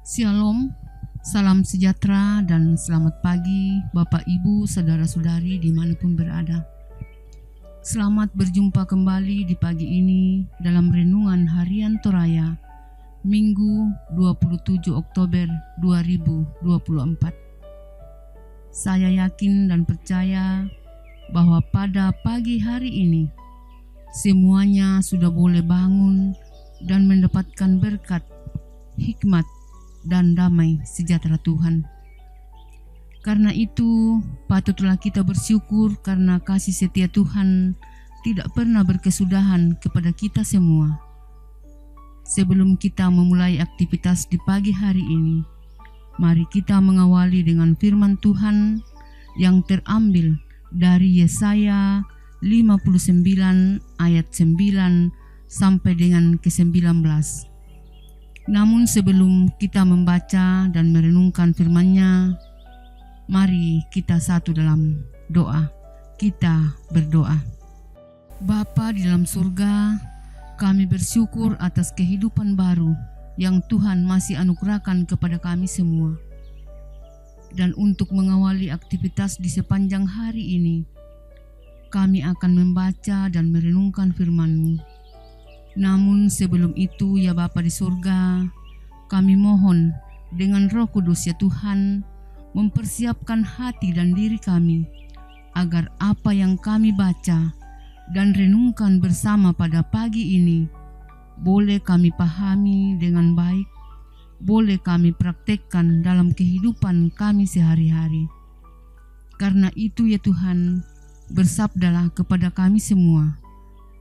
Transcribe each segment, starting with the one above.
Shalom, salam sejahtera dan selamat pagi Bapak Ibu Saudara-saudari dimanapun berada. Selamat berjumpa kembali di pagi ini dalam Renungan Harian Toraya Minggu 27 Oktober 2024. Saya yakin dan percaya bahwa pada pagi hari ini semuanya sudah boleh bangun dan mendapatkan berkat, hikmat, dan damai sejahtera Tuhan. Karena itu, patutlah kita bersyukur karena kasih setia Tuhan tidak pernah berkesudahan kepada kita semua. Sebelum kita memulai aktivitas di pagi hari ini, mari kita mengawali dengan firman Tuhan yang terambil dari Yesaya 59 ayat 9 sampai dengan ke-19. Namun sebelum kita membaca dan merenungkan firman-Nya, mari kita satu dalam doa. Kita berdoa. Bapa di dalam surga, kami bersyukur atas kehidupan baru yang Tuhan masih anugerahkan kepada kami semua. Dan untuk mengawali aktivitas di sepanjang hari ini, kami akan membaca dan merenungkan firman-Mu. Namun sebelum itu ya Bapa di surga, kami mohon dengan Roh Kudus ya Tuhan, mempersiapkan hati dan diri kami, agar apa yang kami baca dan renungkan bersama pada pagi ini, boleh kami pahami dengan baik, boleh kami praktekkan dalam kehidupan kami sehari-hari. Karena itu ya Tuhan, bersabdalah kepada kami semua,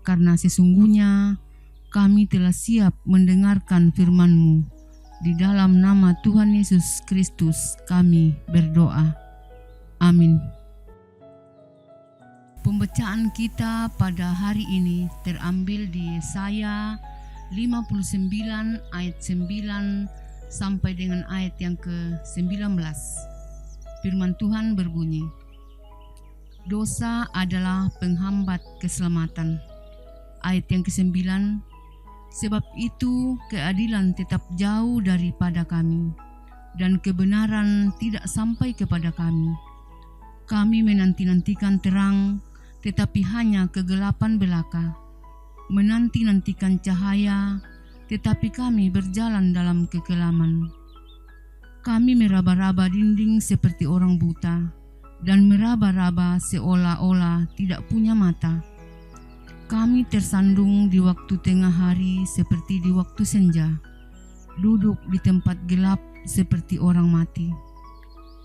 karena sesungguhnya kami telah siap mendengarkan firman-Mu. Di dalam nama Tuhan Yesus Kristus kami berdoa. Amin. Pembacaan kita pada hari ini terambil di Yesaya 59 ayat 9 sampai dengan ayat yang ke-19. Firman Tuhan berbunyi, dosa adalah penghambat keselamatan. Ayat yang ke-9, sebab itu keadilan tetap jauh daripada kami, dan kebenaran tidak sampai kepada kami. Kami menanti-nantikan terang, tetapi hanya kegelapan belaka. Menanti-nantikan cahaya, tetapi kami berjalan dalam kekelaman. Kami meraba-raba dinding seperti orang buta, dan meraba-raba seolah-olah tidak punya mata. Kami tersandung di waktu tengah hari seperti di waktu senja, duduk di tempat gelap seperti orang mati.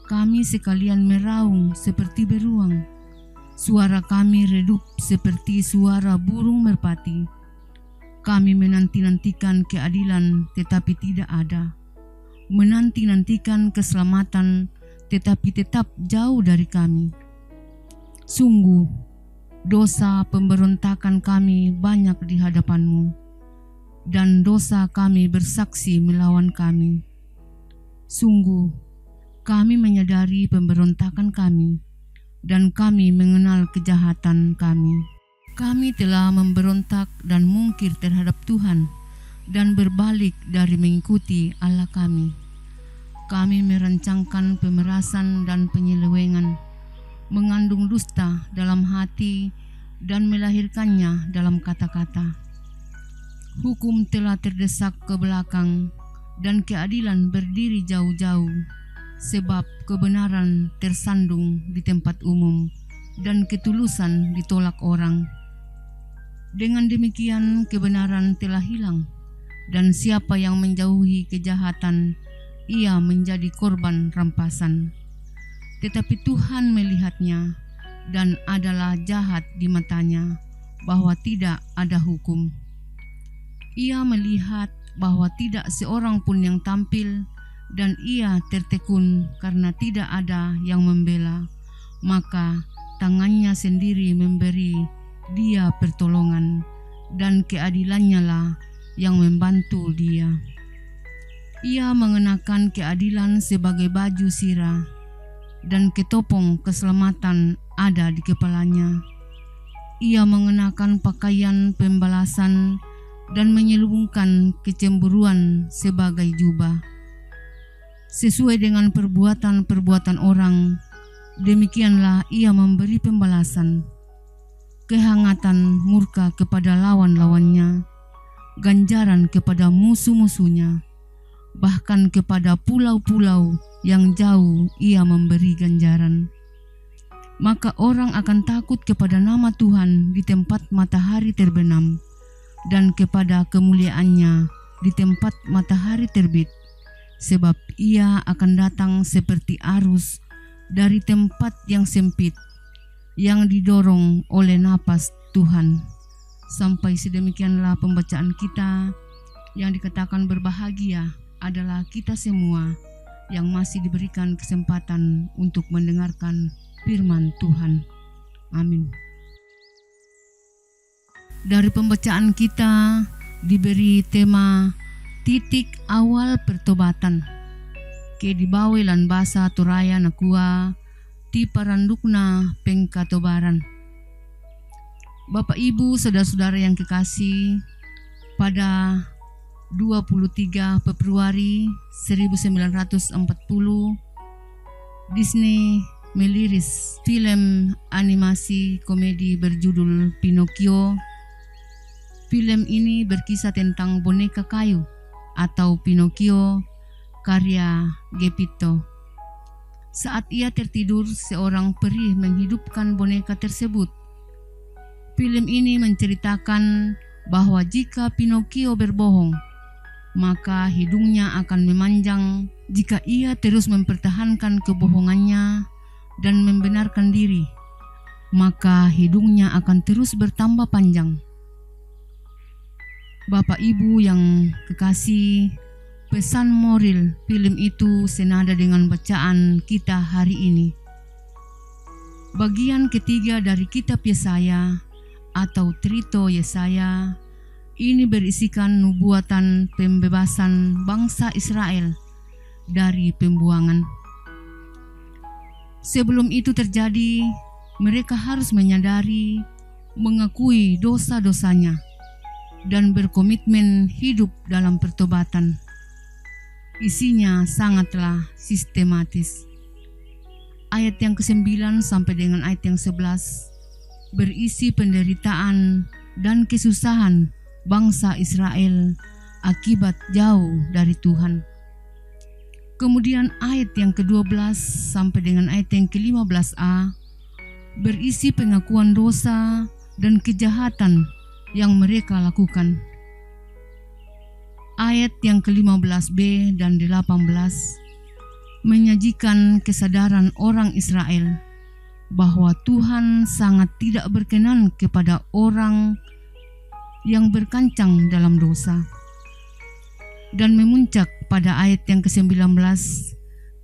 Kami sekalian meraung seperti beruang, suara kami redup seperti suara burung merpati. Kami menanti-nantikan keadilan tetapi tidak ada, menanti-nantikan keselamatan tetapi tetap jauh dari kami. Sungguh, dosa pemberontakan kami banyak di hadapan-Mu, dan dosa kami bersaksi melawan kami. Sungguh, kami menyadari pemberontakan kami, dan kami mengenal kejahatan kami. Kami telah memberontak dan mungkir terhadap Tuhan, dan berbalik dari mengikuti Allah kami. Kami merancangkan pemerasan dan penyelewengan, mengandung dusta dalam hati dan melahirkannya dalam kata-kata. Hukum telah terdesak ke belakang dan keadilan berdiri jauh-jauh, sebab kebenaran tersandung di tempat umum dan ketulusan ditolak orang. Dengan demikian kebenaran telah hilang, dan siapa yang menjauhi kejahatan, ia menjadi korban rampasan. Tetapi Tuhan melihatnya dan adalah jahat di matanya bahwa tidak ada hukum. Ia melihat bahwa tidak seorang pun yang tampil, dan ia tertekun karena tidak ada yang membela. Maka tangannya sendiri memberi dia pertolongan, dan keadilannya lah yang membantu dia. Ia mengenakan keadilan sebagai baju sirah, dan ketopong keselamatan ada di kepalanya. Ia mengenakan pakaian pembalasan dan menyelubungkan kecemburuan sebagai jubah. sesuai dengan perbuatan-perbuatan orang, demikianlah ia memberi pembalasan. Kehangatan murka kepada lawan-lawannya, ganjaran kepada musuh-musuhnya, bahkan kepada pulau-pulau yang jauh ia memberi ganjaran. Maka orang akan takut kepada nama Tuhan di tempat matahari terbenam, dan kepada kemuliaannya di tempat matahari terbit, sebab ia akan datang seperti arus dari tempat yang sempit, yang didorong oleh napas Tuhan. Sampai sedemikianlah pembacaan kita. Yang dikatakan berbahagia adalah kita semua yang masih diberikan kesempatan untuk mendengarkan firman Tuhan. Amin. Dari pembacaan kita diberi tema titik awal pertobatan. Ke dibawe lan basa Toraya nakua ti parandukna pengkatobaran. Bapak Ibu, saudara-saudara yang kekasih, pada 23 Februari 1940 Disney meliris film animasi komedi berjudul Pinocchio. Film ini berkisah tentang boneka kayu atau Pinocchio karya Geppetto. Saat ia tertidur, seorang peri menghidupkan boneka tersebut. Film ini menceritakan bahwa jika Pinocchio berbohong, maka hidungnya akan memanjang. Jika ia terus mempertahankan kebohongannya dan membenarkan diri, maka hidungnya akan terus bertambah panjang. Bapak Ibu yang kekasih, pesan moral film itu senada dengan bacaan kita hari ini. Bagian ketiga dari kitab Yesaya atau Trito Yesaya ini berisikan nubuatan pembebasan bangsa Israel dari pembuangan. Sebelum itu terjadi, mereka harus menyadari, mengakui dosa-dosanya, dan berkomitmen hidup dalam pertobatan. Isinya sangatlah sistematis. Ayat yang ke-9 sampai dengan ayat yang 11 berisi penderitaan dan kesusahan bangsa Israel akibat jauh dari Tuhan. Kemudian ayat yang ke-12 sampai dengan ayat yang ke-15a berisi pengakuan dosa dan kejahatan yang mereka lakukan. Ayat yang ke-15b dan 18 menyajikan kesadaran orang Israel bahwa Tuhan sangat tidak berkenan kepada orang yang berkancang dalam dosa. Dan memuncak pada ayat yang ke-19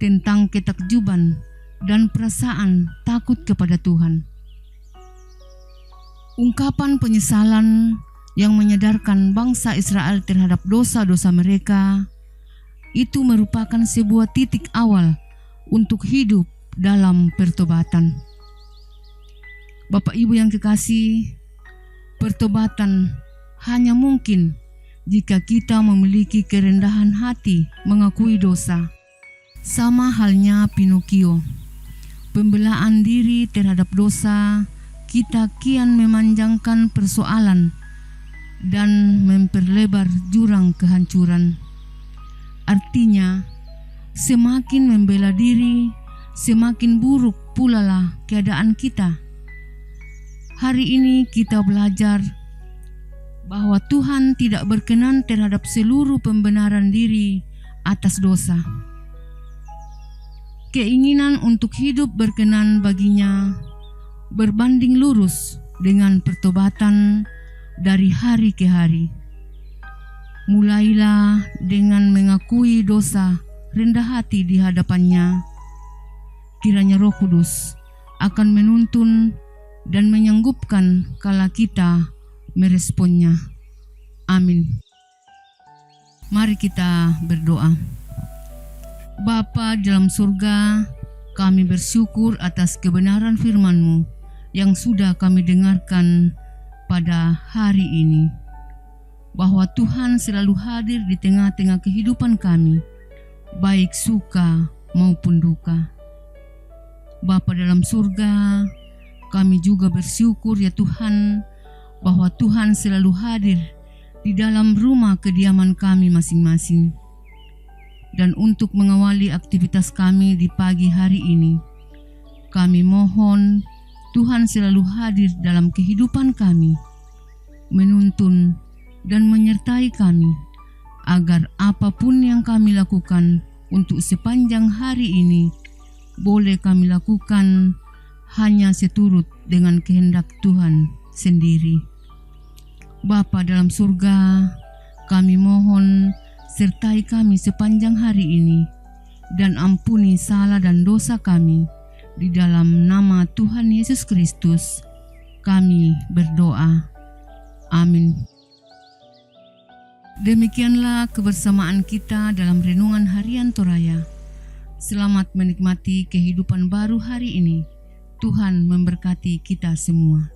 tentang ketakjuban dan perasaan takut kepada Tuhan. Ungkapan penyesalan yang menyadarkan bangsa Israel terhadap dosa-dosa mereka itu merupakan sebuah titik awal untuk hidup dalam pertobatan. Bapak Ibu yang kekasih, pertobatan hanya mungkin jika kita memiliki kerendahan hati mengakui dosa. Sama halnya Pinocchio, pembelaan diri terhadap dosa, kita kian memanjangkan persoalan dan memperlebar jurang kehancuran. Artinya, semakin membela diri, semakin buruk pula lah keadaan kita. Hari ini kita belajar bahwa Tuhan tidak berkenan terhadap seluruh pembenaran diri atas dosa. Keinginan untuk hidup berkenan baginya berbanding lurus dengan pertobatan dari hari ke hari. Mulailah dengan mengakui dosa, rendah hati di hadapannya. Kiranya Roh Kudus akan menuntun dan menyanggupkan kala kita meresponnya. Amin. Mari kita berdoa. Bapa dalam surga, kami bersyukur atas kebenaran firman-Mu yang sudah kami dengarkan pada hari ini, bahwa Tuhan selalu hadir di tengah-tengah kehidupan kami baik suka maupun duka. Bapa dalam surga, kami juga bersyukur ya Tuhan, bahwa Tuhan selalu hadir di dalam rumah kediaman kami masing-masing. Dan untuk mengawali aktivitas kami di pagi hari ini, kami mohon Tuhan selalu hadir dalam kehidupan kami, menuntun dan menyertai kami, agar apapun yang kami lakukan untuk sepanjang hari ini boleh kami lakukan hanya seturut dengan kehendak Tuhan sendiri. Bapa dalam surga, kami mohon sertai kami sepanjang hari ini dan ampuni salah dan dosa kami. Di dalam nama Tuhan Yesus Kristus, kami berdoa. Amin. Demikianlah kebersamaan kita dalam renungan harian Toraya. Selamat menikmati kehidupan baru hari ini. Tuhan memberkati kita semua.